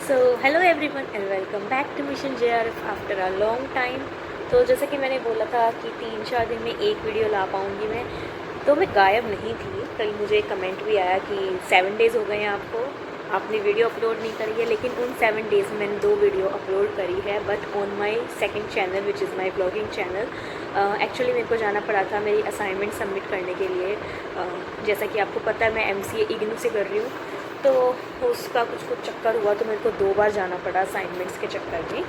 So hello everyone and welcome back to mission JRF after a long time. तो जैसा कि मैंने बोला था कि 3-4 दिन में एक वीडियो ला पाऊँगी मैं, तो मैं गायब नहीं थी। कल मुझे एक कमेंट भी आया कि 7 डेज़ हो गए हैं आपको, आपने वीडियो अपलोड नहीं करी है। लेकिन उन 7 डेज़ में मैंने 2 वीडियो अपलोड करी है, but on my second channel which is my blogging channel. Actually मेरे को जाना पड़ा था मेरी असाइनमेंट सबमिट करने के लिए। जैसा कि आपको पता है मैं MCA इग्नू से कर रही हूँ, तो उसका कुछ चक्कर हुआ तो मेरे को 2 बार जाना पड़ा असाइनमेंट्स के चक्कर में।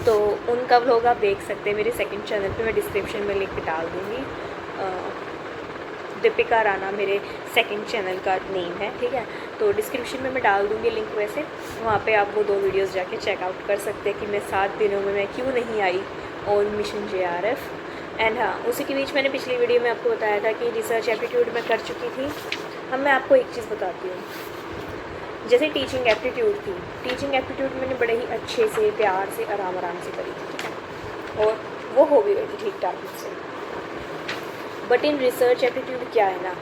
तो उनका व्लॉग आप देख सकते हैं मेरे सेकंड चैनल पे, मैं डिस्क्रिप्शन में लिंक डाल दूँगी। दीपिका राणा मेरे सेकंड चैनल का नेम है, ठीक है। तो डिस्क्रिप्शन में मैं डाल दूँगी लिंक, वैसे वहाँ पे आप वो 2 वीडियोस जाके चेकआउट कर सकते हैं कि मैं 7 दिनों में मैं क्यों नहीं आई ऑन मिशन JRF। एंड हाँ, उसी के बीच मैंने पिछली वीडियो में आपको बताया था कि रिसर्च एप्टीट्यूड मैं कर चुकी थी। अब मैं आपको एक चीज़ बताती हूँ। जैसे टीचिंग एप्टीट्यूड थी, टीचिंग एप्टीट्यूड मैंने बड़े ही अच्छे से प्यार से आराम से करी थी, ठीक है, और वो हो भी गई थी ठीक ठाक से। बट इन रिसर्च एप्टीट्यूड क्या है ना,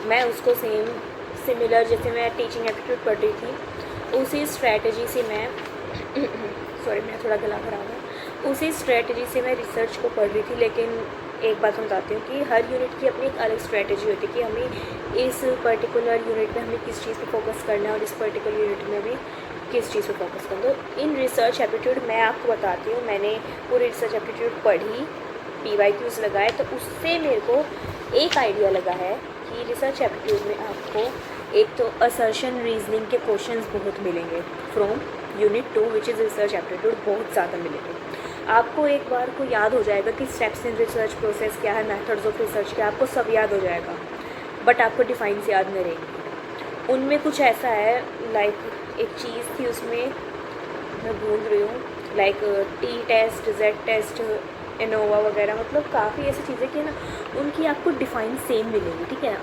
मैं उसको सिमिलर जैसे मैं टीचिंग एप्टीट्यूड पढ़ रही थी उसी स्ट्रैटेजी से मैं सॉरी मेरा थोड़ा गला खराब है, उसी स्ट्रैटेजी से मैं रिसर्च को पढ़ रही थी। लेकिन एक बात बताती हूँ कि हर यूनिट की अपनी एक अलग स्ट्रैटेजी होती है कि हमें इस पर्टिकुलर यूनिट में हमें किस चीज़ पे फोकस करना है और इस पर्टिकुलर यूनिट में भी किस चीज़ पे फोकस करना है। तो इन रिसर्च एप्टीट्यूड मैं आपको बताती हूँ, मैंने पूरी रिसर्च एप्टीट्यूड पढ़ी, PYQs लगाए, तो उससे मेरे को एक आइडिया लगा है कि रिसर्च एप्टीट्यूड में आपको एक तो असर्शन रीजनिंग के क्वेश्चंस बहुत मिलेंगे from unit 2 which is research aptitude, बहुत ज़्यादा मिलेंगे। आपको एक बार को याद हो जाएगा कि स्टेप्स इन रिसर्च प्रोसेस क्या है, मेथड्स ऑफ रिसर्च क्या, आपको सब याद हो जाएगा, बट आपको डिफाइंस याद नहीं रहेंगी। उनमें कुछ ऐसा है, लाइक एक चीज़ थी उसमें, मैं भूल रही हूँ, like T test, Z test, ANOVA वगैरह, मतलब काफ़ी ऐसी चीज़ें कि ना उनकी आपको डिफाइन सेम मिलेंगी, ठीक है,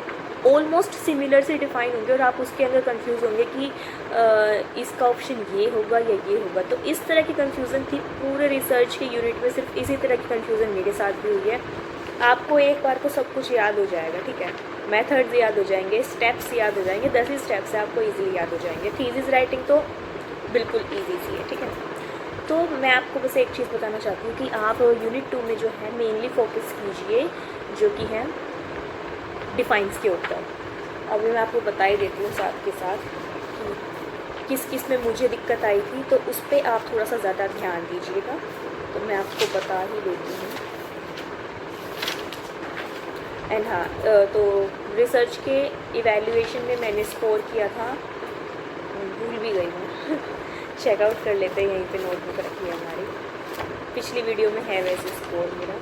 ऑलमोस्ट सिमिलर से डिफाइन होंगे और आप उसके अंदर कंफ्यूज होंगे कि इसका ऑप्शन ये होगा या ये होगा। तो इस तरह की कंफ्यूजन थी पूरे रिसर्च के यूनिट में, सिर्फ इसी तरह की कंफ्यूजन मेरे साथ भी हुई है। आपको एक बार को सब कुछ याद हो जाएगा, ठीक है, मेथड्स याद हो जाएंगे, स्टेप्स याद हो जाएंगे, 10 ही स्टेप्स है आपको ईजिली याद हो जाएंगे। थीसिस राइटिंग तो बिल्कुल ईजी सी है, ठीक है। तो मैं आपको बस एक चीज़ बताना चाहती हूँ कि आप यूनिट 2 में जो है मेनली फोकस कीजिए, जो कि है डिफाइंस के ऊपर। अभी मैं आपको बता ही देती हूँ साथ के साथ कि किस किस में मुझे दिक्कत आई थी, तो उस पर आप थोड़ा सा ज़्यादा ध्यान दीजिएगा। तो मैं आपको बता ही देती हूँ। एंड हाँ, तो रिसर्च के इवैल्यूएशन में मैंने स्कोर किया था, भूल भी गई मैं चेकआउट कर लेते हैं, यहीं पे नोटबुक रखी है हमारी, पिछली वीडियो में है वैसे स्कोर मेरा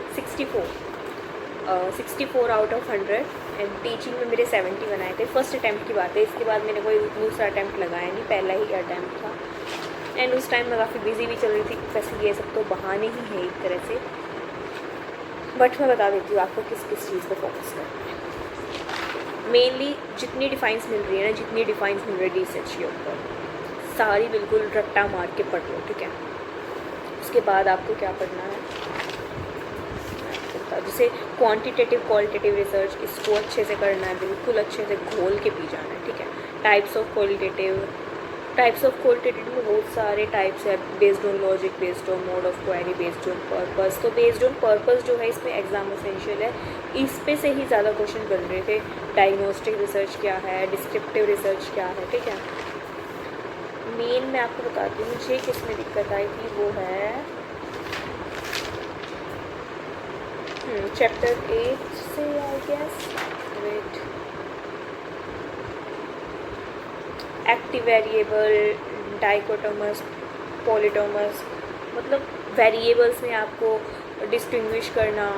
64 आउट ऑफ 100। एंड टीचिंग में मेरे 70 बनाए थे, फर्स्ट अटैम्प्ट की बात है, इसके बाद मैंने कोई दूसरा अटैम्प्ट लगाया नहीं, पहला ही अटैम्प्ट था। एंड उस टाइम मैं काफ़ी बिजी भी चल रही थी, वैसे ये सब तो बहाने ही है एक तरह से, बट मैं बता देती हूँ आपको किस किस चीज़ पर फोकस करना है। मेनली जितनी डिफाइंस मिल रही है ना, जितनी डिफाइंस मिल रही है रिसर्च के ऊपर, सारी बिल्कुल रट्टा मार के पढ़ लो, ठीक है। उसके बाद आपको क्या पढ़ना है, जैसे क्वांटिटेटिव क्वालिटेटिव रिसर्च, इसको अच्छे से करना है, बिल्कुल अच्छे से घोल के पी जाना है, ठीक है। टाइप्स ऑफ क्वालिटेटिव में बहुत सारे टाइप्स है, based on logic, based on mode of query, based on purpose. तो बेस्ड ऑन पर्पस जो है इसमें एग्जाम एसेंशियल है, इस पे से ही ज़्यादा क्वेश्चन बन रहे थे। डायग्नोस्टिक रिसर्च क्या है, डिस्क्रिप्टिव रिसर्च क्या है, ठीक है। मेन मैं आपको बताती हूँ मुझे किस में दिक्कत आई थी, वो है चैप्टर 8 से, I guess, wait, active variable, dichotomous, polytomous, मतलब वेरिएबल्स में आपको डिस्टिंग्विश करना,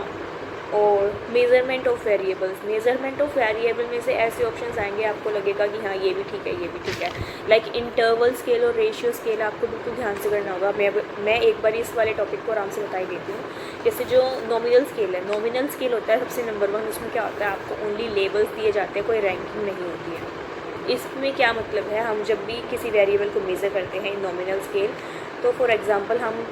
और मेज़रमेंट ऑफ वेरिएबल में से ऐसे ऑप्शंस आएंगे आपको लगेगा कि हाँ ये भी ठीक है, ये भी ठीक है। लाइक इंटरवल स्केल और रेशियो स्केल आपको बिल्कुल ध्यान से करना होगा। मैं एक बार इस वाले टॉपिक को आराम से बता ही देती हूँ। जैसे जो नॉमिनल स्केल होता है सबसे नंबर 1, उसमें क्या होता है, आपको ओनली लेबल्स दिए जाते हैं, कोई रैंकिंग नहीं होती है। इसमें क्या मतलब है, हम जब भी किसी वेरिएबल को मेज़र करते हैं इन नॉमिनल स्केल, तो फॉर एग्ज़ाम्पल हम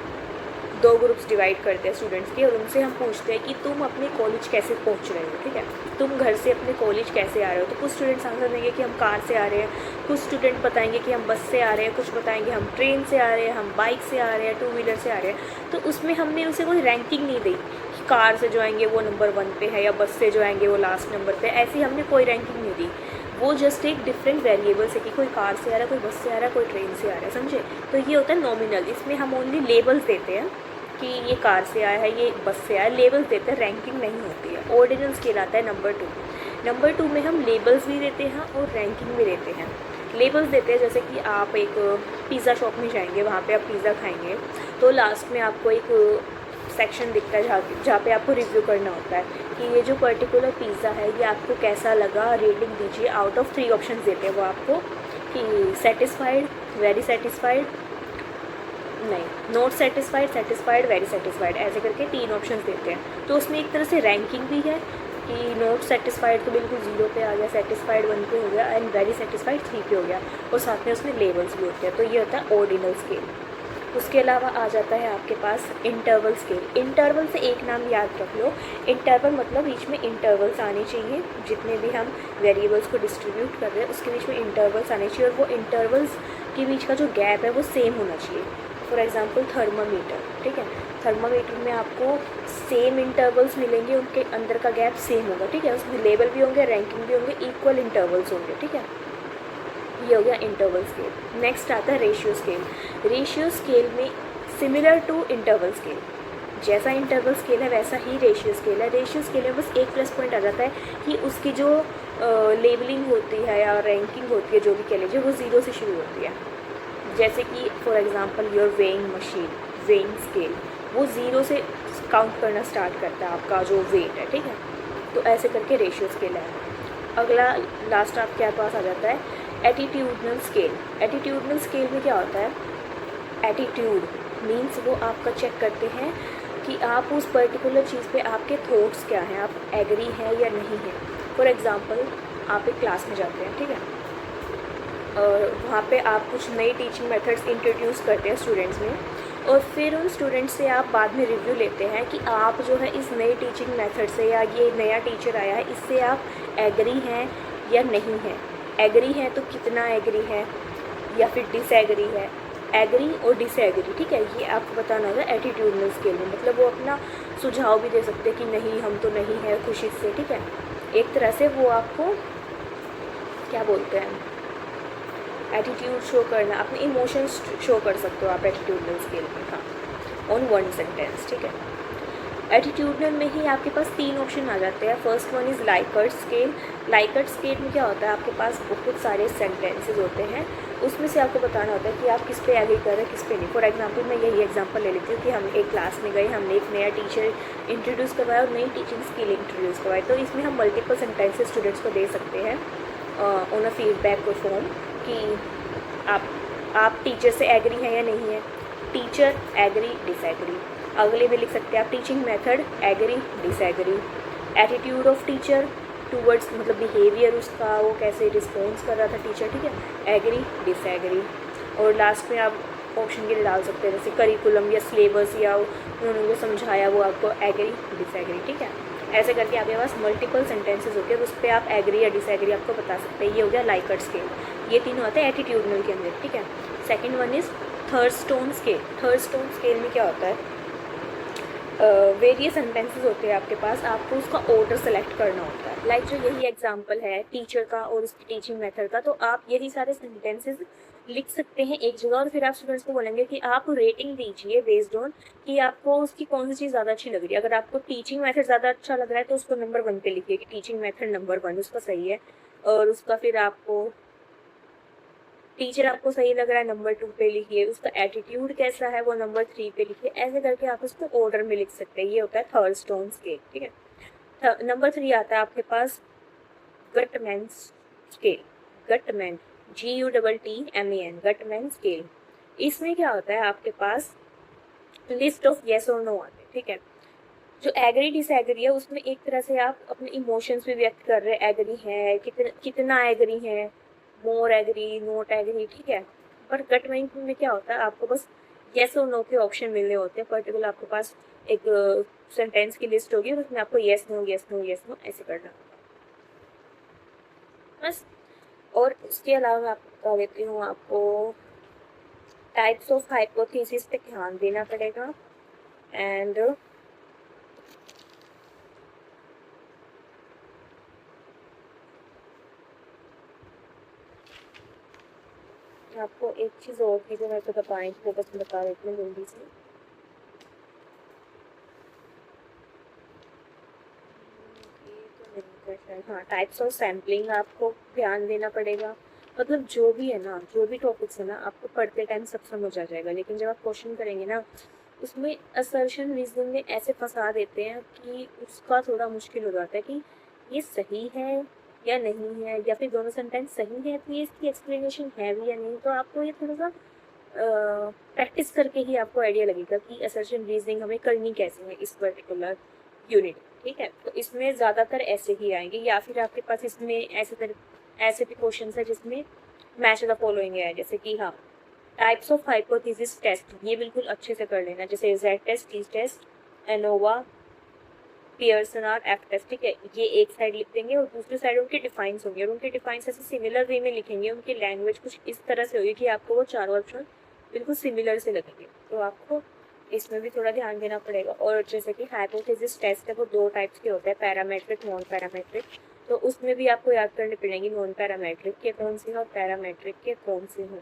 2 ग्रुप्स डिवाइड करते हैं स्टूडेंट्स के, और उनसे हम पूछते हैं कि तुम अपने कॉलेज कैसे पहुंच रहे हो, ठीक है, तुम घर से अपने कॉलेज कैसे आ रहे हो। तो कुछ स्टूडेंट्स आंसर देंगे कि हम कार से आ रहे हैं, कुछ स्टूडेंट बताएंगे कि हम बस से आ रहे हैं, कुछ बताएंगे हम ट्रेन से आ रहे हैं, हम बाइक से आ रहे हैं, 2 व्हीलर से आ रहे हैं। तो उसमें हमने उसे कोई रैंकिंग नहीं दी कि कार से जो आएंगे वो नंबर 1 पे है या बस से जो आएंगे वो लास्ट नंबर पे, ऐसी हमने कोई रैंकिंग नहीं दी। वो जस्ट एक डिफरेंट वेरिएबल्स है कि कोई कार से आ रहा है, कोई बस से आ रहा है, कोई ट्रेन से आ रहा है, समझे। तो ये होता है नॉमिनल, इसमें हम ओनली लेबल्स देते हैं कि ये कार से आया है, ये बस से आया है, लेबल्स देते हैं, रैंकिंग नहीं होती है। ऑर्डिनल स्केल आता है नंबर 2। नंबर 2 में हम लेबल्स भी देते हैं और रैंकिंग भी देते हैं। लेबल्स देते हैं जैसे कि आप एक पिज़्ज़ा शॉप में जाएंगे, वहाँ पे आप पिज़्ज़ा खाएंगे, तो लास्ट में आपको एक सेक्शन दिखता है जहाँ पे आपको रिव्यू करना होता है कि ये जो पर्टिकुलर पिज़्ज़ा है ये आपको कैसा लगा, रेटिंग दीजिए। आउट ऑफ 3 ऑप्शन देते हैं वो आपको कि सेटिस्फाइड, वेरी सेटिस्फाइड, नहीं, not satisfied, satisfied, very satisfied, ऐसे करके 3 ऑप्शन देते हैं। तो उसमें एक तरह से रैंकिंग भी है कि नॉट सेटिस्फाइड तो बिल्कुल 0 पे आ गया, सेटिस्फाइड 1 पे हो गया एंड वेरी सेटिस्फाइड 3 पे हो गया, और साथ में उसमें लेवल्स भी होते हैं। तो ये होता है ऑर्डिनल स्केल। उसके अलावा आ जाता है आपके पास इंटरवल स्केल। इंटरवल से एक नाम याद रख लो, इंटरवल मतलब बीच में इंटरवल्स आने चाहिए, जितने भी हम वेरिएबल्स को डिस्ट्रीब्यूट कर रहे हैं उसके बीच में इंटरवल्स आने चाहिए, और वो इंटरवल्स के बीच का जो गैप है वो सेम होना चाहिए। फॉर एग्जांपल थर्मामीटर, ठीक है, थर्मामीटर में आपको सेम इंटरवल्स मिलेंगे, उनके अंदर का गैप सेम होगा, ठीक है, उसमें लेबल भी होंगे, रैंकिंग भी होंगे, इक्वल इंटरवल्स होंगे, ठीक है। ये हो गया इंटरवल स्केल। नेक्स्ट आता है रेशियो स्केल। रेशियो स्केल में सिमिलर टू इंटरवल स्केल, जैसा इंटरवल स्केल है वैसा ही रेशियो स्केल है। रेशियो स्केल में बस एक प्लस पॉइंट आ जाता है कि उसकी जो लेबलिंग होती है या रैंकिंग होती है, जो भी कह लीजिए, वो 0 से शुरू होती है। जैसे कि for example your weighing machine, weighing scale, वो 0 से काउंट करना स्टार्ट करता है आपका जो वेट है, ठीक है। तो ऐसे करके रेशियो स्केल है। अगला लास्ट आपके पास आ जाता है एटीट्यूडनल स्केल। एटीट्यूडनल स्केल में क्या होता है, एटीट्यूड मीन्स वो आपका चेक करते हैं कि आप उस पर्टिकुलर चीज़ पे आपके थॉट्स क्या हैं, आप एग्री हैं या नहीं हैं। फॉर एग्जांपल आप एक क्लास में जाते हैं, ठीक है, और वहाँ पे आप कुछ नई टीचिंग मेथड्स इंट्रोड्यूस करते हैं स्टूडेंट्स में, और फिर उन स्टूडेंट्स से आप बाद में रिव्यू लेते हैं कि आप जो है इस नई टीचिंग मेथड से, या ये नया टीचर आया है इससे आप एग्री हैं या नहीं हैं। एग्री है तो कितना एग्री है, या फिर डिसएग्री है, एग्री और डिसएग्री, ठीक है, ये आपको बताना होगा एटीट्यूडनल स्केल में। मतलब वो अपना सुझाव भी दे सकते हैं कि नहीं हम तो नहीं है खुशी से, ठीक है। एक तरह से वो आपको क्या बोलते हैं, एटीट्यूड शो करना, अपने इमोशंस शो कर सकते हो आप एटीट्यूडनल स्केल में, हाँ, ऑन 1 सेंटेंस, ठीक है। एटीट्यूडनल में ही आपके पास 3 ऑप्शन आ जाते हैं। First one is Likert scale. Likert scale में क्या होता है, आपके पास बहुत सारे सेंटेंसेस होते हैं, उसमें से आपको बताना होता है कि आप किस पे एग्री कर रहे हैं, किस पे नहीं। फॉर एग्जांपल मैं यही एग्जांपल ले लेती हूँ कि हम एक क्लास में गए, हमने एक नया टीचर इंट्रोड्यूस करवाया और नई टीचिंग स्किल इंट्रोड्यूस करवाई, तो इसमें हम मल्टीपल सेंटेंसेस स्टूडेंट्स को दे सकते हैं ऑन अ फीडबैक फॉर्म कि आप टीचर से एग्री हैं या नहीं है। Teacher agree, disagree. अगले में लिख सकते हैं आप teaching method agree, disagree. Attitude of teacher towards, मतलब बिहेवियर उसका, वो कैसे रिस्पॉन्स कर रहा था टीचर, ठीक है, एग्री, डिसएग्री। और लास्ट में आप ऑप्शन के लिए डाल सकते हैं जैसे करिकुलम या सिलेबस, या उन्होंने जो समझाया वो आपको एग्री, डिसएग्री, ठीक है। ऐसे करके आपके पास मल्टीपल सेंटेंसेस होते हैं, तो उस पर आप एग्री या डिसएग्री आपको बता सकते हैं। ये हो गया लाइकर्ट स्केल। ये तीनों होते हैं एटीट्यूडनल के अंदर, ठीक है। Second one is Thurstone scale. Thurstone scale में क्या होता है, वेरियस सेंटेंसेस होते हैं आपके पास, आपको उसका ऑर्डर सेलेक्ट करना होता है। लाइक जो यही एग्जांपल है टीचर का और उसकी टीचिंग मेथड का, तो आप यही सारे सेंटेंसेस लिख सकते हैं एक जगह, और फिर आप स्टूडेंट्स को बोलेंगे कि आप रेटिंग दीजिए बेस्ड ऑन कि आपको उसकी कौन सी चीज़ ज़्यादा अच्छी लग रही है। अगर आपको टीचिंग मेथड ज़्यादा अच्छा लग रहा है तो उसको नंबर 1 पे लिखिए कि टीचिंग मेथड नंबर 1 उसका सही है, और उसका फिर आपको टीचर आपको सही लग रहा है नंबर 2 पे लिखिए, उसका एटीट्यूड कैसा है वो नंबर 3 पे लिखिए। ऐसे करके आप उसको ऑर्डर में लिख सकते हैं। ये होता है थर्स्टोन स्केल, ठीक है। नंबर 3 आता है आपके पास Guttman scale. Guttman, GUTTMAN, Guttman scale. इसमें क्या होता है, आपके पास लिस्ट ऑफ येस और नो आते हैं, ठीक है। जो एग्री डिसएग्री है उसमें एक तरह से आप अपने इमोशंस भी व्यक्त कर रहे हैं, एग्री है, कितना एग्री है, मोर एग्री, नोट एग्री, ठीक है। पर गट में क्या होता है, आपको बस येस और नो के ऑप्शन मिलने होते हैं। पर्टिकुलर आपके पास एक सेंटेंस की लिस्ट होगी और उसमें आपको yes no yes no yes no ऐसे करना होगा बस। और उसके अलावा मैं आपको बता देती हूँ, आपको टाइप्स ऑफ हाइपोथेसिस पे ध्यान देना पड़ेगा। एंड आपको एक चीज़ और थी जो मैं तो बताई थी, वो बस मैं बता देती हूँ जल्दी से। हाँ, टाइप्स ऑफ सैम्पलिंग आपको ध्यान देना पड़ेगा। मतलब जो भी है ना, जो भी टॉपिक्स है ना, आपको पढ़ते टाइम सब समझ आ जाएगा, लेकिन जब आप क्वेश्चन करेंगे ना, उसमें असर्शन रीजनिंग में ऐसे फंसा देते हैं कि उसका थोड़ा मुश्किल हो जाता है कि ये सही है या नहीं है, या फिर दोनों सेंटेंस सही है तो ये इसकी एक्सप्लेनेशन है भी या नहीं। तो आपको ये थोड़ा सा प्रैक्टिस करके ही आपको आइडिया लगेगा कि असर्शन रीजनिंग हमें करनी कैसे है इस पर्टिकुलर यूनिट। ठीक है, तो इसमें ज़्यादातर ऐसे ही आएंगे, या फिर आपके पास इसमें ऐसे भी क्वेश्चन है जिसमें मैच द फॉलोइंग है, जैसे कि हाँ, टाइप्स ऑफ हाइपोथेसिस टेस्ट, ये बिल्कुल अच्छे से कर लेना, जैसे Z test, T test, ANOVA, Pearson और एफ टेस्ट। ठीक है, ये एक साइड लिख देंगे और दूसरी साइड उनके डिफाइंस होंगे, और उनके डिफाइंस ऐसे सिमिलर वे में लिखेंगे, उनकी लैंग्वेज कुछ इस तरह से होगी कि आपको वो चारों ऑप्शन बिल्कुल सिमिलर से लगेंगे। तो आपको इसमें भी थोड़ा ध्यान देना पड़ेगा। और जैसे कि हाइपोथेसिस टेस्ट है वो दो टाइप्स के होते हैं, पैरामेट्रिक, नॉन पैरामेट्रिक। तो उसमें भी आपको याद करनी पड़ेगी नॉन पैरामेट्रिक के कौन से हैं और पैरामेट्रिक के कौन से हैं।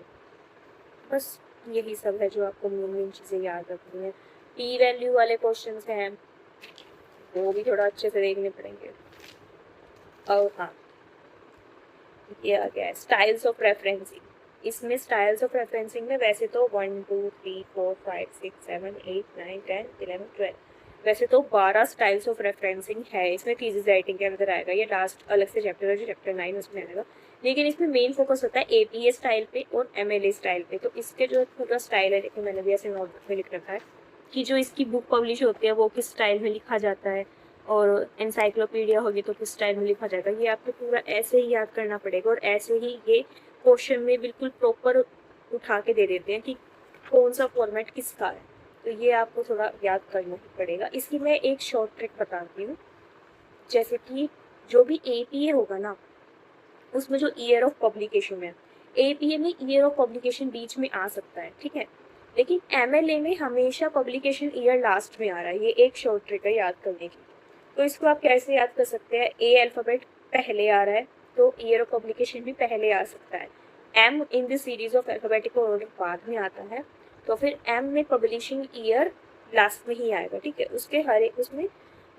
बस यही सब है जो आपको मेन चीज़ें याद रखनी है। पी वैल्यू वाले क्वेश्चन हैं, वो भी थोड़ा अच्छे से देखने पड़ेंगे। और हाँ, ये आ गया है स्टाइल्स ऑफ रेफरेंसिंग। इसमें स्टाइल्स ऑफ रेफरेंसिंग में वैसे तो 1 2 3 4 5 6 7 8 9 10 11 12 वैसे तो 12 स्टाइल्स ऑफ रेफरेंसिंग है इसमें। थीसिस राइटिंग के अंदर आएगा, ये लास्ट अलग से चैप्टर है जो चैप्टर 9 उसमें आएगा। लेकिन इसमें मेन फोकस होता है एपीए स्टाइल पे और एमएलए स्टाइल पे। तो इसके जो पूरा स्टाइल है, देखिए मैंने भी ऐसे नोटबुक में लिख रखा है कि जो इसकी बुक पब्लिश होती है वो किस स्टाइल में लिखा जाता है, और एनसाइक्लोपीडिया होगी तो किस टाइम में लिखा जाएगा। ये आपको पूरा ऐसे ही याद करना पड़ेगा, और ऐसे ही ये क्वेश्चन में बिल्कुल प्रॉपर उठा के दे देते हैं कि कौन सा फॉर्मेट किसका है। तो ये आपको थोड़ा याद करना ही पड़ेगा। इसकी मैं एक शॉर्ट ट्रिक बताती हूँ। जैसे कि जो भी एपीए होगा ना, उसमें जो ईयर ऑफ पब्लिकेशन है, एपीए में ईयर ऑफ पब्लिकेशन बीच में आ सकता है, ठीक है, लेकिन एमएलए में हमेशा पब्लिकेशन ईयर लास्ट में आ रहा है। ये एक शॉर्ट ट्रिक है याद करने की। तो इसको आप कैसे याद कर सकते हैं, ए अल्फ़ाबेट पहले आ रहा है तो ईयर ऑफ पब्लिकेशन भी पहले आ सकता है। M in the series of alphabetic order बाद में आता है, तो फिर एम में पब्लिशिंग ईयर लास्ट में ही आएगा। ठीक है, उसके हर एक उसमें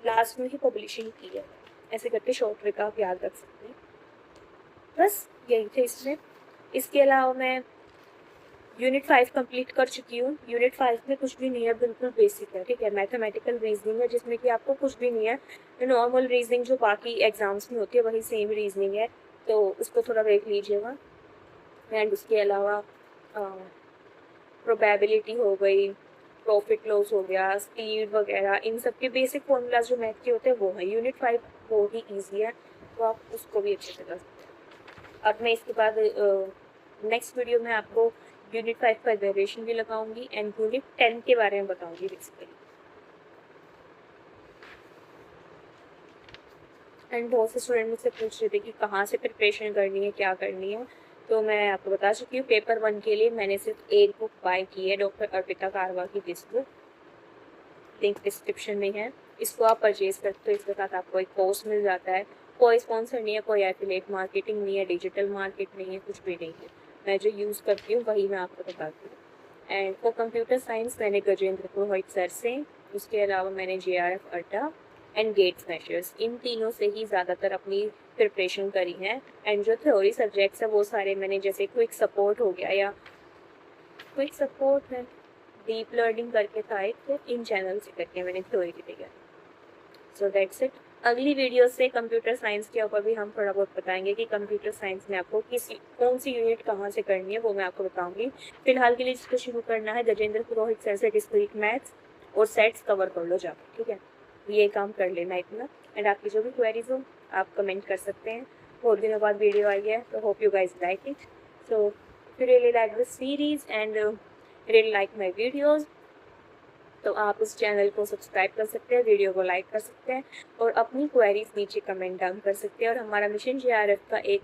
लास्ट में ही पब्लिशिंग ईयर, ऐसे करके शॉर्ट ट्रिक आप याद रख सकते हैं। बस यही थे इसमें। इसके अलावा मैं यूनिट 5 कंप्लीट कर चुकी हूँ। यूनिट 5 में कुछ भी नहीं है, बिल्कुल बेसिक है। ठीक है, मैथमेटिकल रीजनिंग है जिसमें कि आपको कुछ भी नहीं है। नॉर्मल रीजनिंग जो बाकी एग्जाम्स में होती है वही सेम रीजनिंग है, तो उसको थोड़ा देख लीजिएगा। एंड उसके अलावा प्रोबेबिलिटी हो गई, प्रॉफिट लॉस हो गया, स्पीड वगैरह, इन सब के बेसिक फॉर्मूलाज जो मैथ के होते हैं वो है। यूनिट 5 बहुत ही ईजी है, तो आप उसको भी अच्छे से कर सकते हैं। अब मैं इसके बाद नेक्स्ट वीडियो में आपको यूनिट 5 का वेरिएशन भी लगाऊंगी एंड यूनिट 10 के बारे में बताऊंगी बेसिकली। एंड बहुत से स्टूडेंट मुझसे पूछ रहे थे कि कहाँ से प्रिपरेशन करनी है, क्या करनी है। तो मैं आपको बता चुकी हूँ, पेपर 1 के लिए मैंने सिर्फ एक बुक बाय की है, डॉक्टर अर्पिता कारवा की दिस बुक, लिंक डिस्क्रिप्शन में है। इसको आप परचेज करते हो, इसके साथ आपको एक कोर्स मिल जाता है। कोई स्पॉन्सर नहीं है, कोई एफिलिएट मार्केटिंग नहीं है, डिजिटल मार्केट नहीं है, कुछ भी नहीं है। मैं जो यूज़ करती हूँ वही मैं आपको बताती हूँ। एंड फॉर कंप्यूटर साइंस मैंने गजेंद्र पुरोहित सर से, उसके अलावा मैंने JRF अड्डा एंड गेट्स मेशर्स, इन तीनों से ही ज़्यादातर अपनी प्रिपरेशन करी है। एंड जो थ्योरी सब्जेक्ट्स है वो सारे मैंने, जैसे क्विक सपोर्ट हो गया या क्विक सपोर्ट है, डीप लर्निंग करके था एक, तो इन चैनल से करके मैंने थ्योरी की तैयारी। So that's it. अगली वीडियो से कंप्यूटर साइंस के ऊपर भी हम थोड़ा बहुत बताएंगे कि कंप्यूटर साइंस में आपको कौन सी यूनिट कहाँ से करनी है, वो मैं आपको बताऊंगी। फिलहाल के लिए जिसको शुरू करना है, गजेंद्र पुरोहित सर से डिस्क्रीट मैथ्स और सेट्स कवर कर लो जाकर। ठीक है, ये काम कर लेना इतना। एंड आपकी जो भी क्वेरीज हो आप कमेंट कर सकते हैं। बहुत दिनों बाद वीडियो आई है, तो hope you guys like it. So if you really like this series and really like my videos, तो आप उस चैनल को सब्सक्राइब कर सकते हैं, वीडियो को लाइक कर सकते हैं और अपनी क्वेरीज नीचे कमेंट डाउन कर सकते हैं। और हमारा मिशन JRF का एक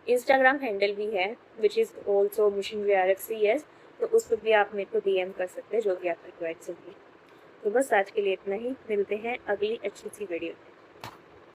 इंस्टाग्राम हैंडल भी है which is also mission JRF CS, तो उस पर भी आप मेरे को DM कर सकते हैं जो भी आपकी क्वेरीज होगी। तो बस आज के लिए इतना ही, मिलते हैं अगली अच्छी सी वीडियो में।